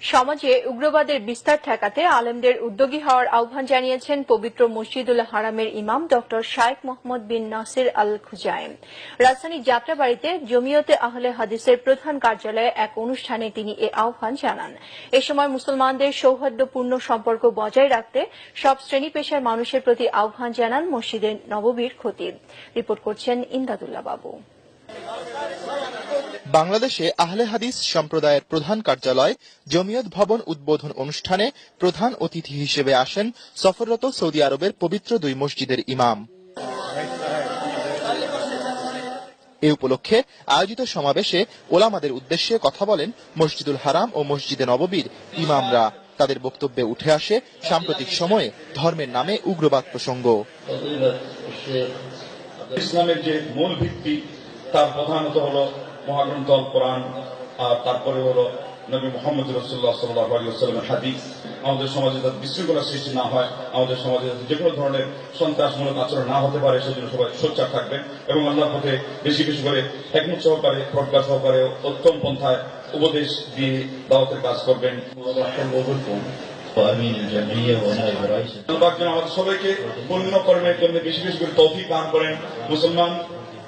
সমাজে উগ্রবাদের বিস্তার ঠেকাতে আলেমদের উদ্যোগী হওয়ার আহ্বান জানিয়েছেন পবিত্র মসজিদুল হারামের ইমাম ডক্টর শাইখ মোহাম্মদ বিন নাসির আল খুজাইম। রাজধানীর যাত্রাবাড়িতে জমিয়তে আহলে হাদিসের প্রধান কার্যালয়ে এক অনুষ্ঠানে তিনি এ আহ্বান জানান। এ সময় মুসলমানদের সৌহার্দ্যপূর্ণ সম্পর্ক বজায় রাখতে সব শ্রেণী পেশার মানুষের প্রতি আহ্বান জানান মসজিদে নববীর খতিব। রিপোর্ট করছেন ইমদাদুল্লাহ বাবু। বাংলাদেশে আহলে হাদিস সম্প্রদায়ের প্রধান কার্যালয় জমিয়ত ভবন উদ্বোধন অনুষ্ঠানে প্রধান অতিথি হিসেবে আসেন সফররত সৌদি আরবের পবিত্র দুই মসজিদের ইমাম। এ উপলক্ষে আয়োজিত সমাবেশে ওলামাদের উদ্দেশ্যে কথা বলেন মসজিদুল হারাম ও মসজিদে নববীর ইমামরা। তাদের বক্তব্যে উঠে আসে সাম্প্রতিক সময়ে ধর্মের নামে উগ্রবাদ প্রসঙ্গ। ইসলামের যে মূল ভিত্তি তার প্রধানত হলো মহাগ্রন্থ আল কোরআন, আর তারপরে হলো নবী মুহাম্মদ রাসূলুল্লাহ সাল্লাল্লাহু আলাইহি ওয়াসাল্লামের হাদিস। আমাদের সমাজে যাতে বিশৃঙ্খলা সৃষ্টি না হয়, আমাদের সমাজে যে কোনো ধরনের সন্ত্রাসমূলক আচরণ না হতে পারে, সেজন্য সবাই সোচ্চার থাকবেন এবং আল্লাহর পথে বেশি বেশি করে হিকমত সহকারে, প্রজ্ঞা সহকারে, উত্তম পন্থায় উপদেশ দিয়ে দাওয়াতের কাজ করবেন। আমাদের সবাইকে পূর্ণ কর্মের জন্য বেশি বেশি করে তৌফিক দান করেন। মুসলমান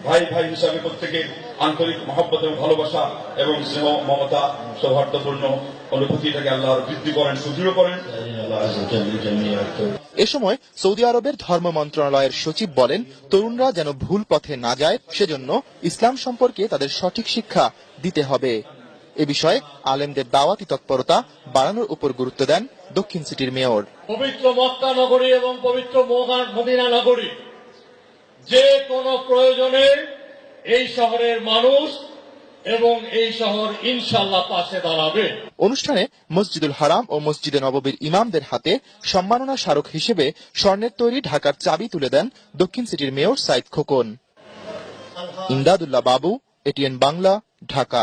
ভাই ভাই হিসাবে প্রত্যেকে আন্তরিক মহব্বত এবং ভালোবাসা এবং স্নেহ মমতা সৌহার্দ্যপূর্ণ অনুভূতিটাকে আল্লাহ বৃদ্ধি করেন, সুদৃঢ় করেন। এ সময় সৌদি আরবের ধর্ম মন্ত্রণালয়ের সচিব বলেন, তরুণরা যেন ভুল পথে না যায় সেজন্য ইসলাম সম্পর্কে তাদের সঠিক শিক্ষা দিতে হবে। এ বিষয়ে আলেমদের দাওয়াতি তৎপরতা বাড়ানোর উপর গুরুত্ব দেন দক্ষিণ সিটির মেয়র। পবিত্র মক্কা নগরী এবং পবিত্র মদিনা নগরী যে কোনো প্রয়োজনে এই শহরের মানুষ এবং এই শহর ইনশাআল্লাহ পাশে দাঁড়াবে। অনুষ্ঠানে মসজিদুল হারাম ও মসজিদে নববীর ইমামদের হাতে সম্মাননা স্মারক হিসেবে স্বর্ণের তৈরি ঢাকার চাবি তুলে দেন দক্ষিণ সিটির মেয়র সাইদ খোকন। ইমদাদুল্লাহ বাবু, এটিএন বাংলা, ঢাকা।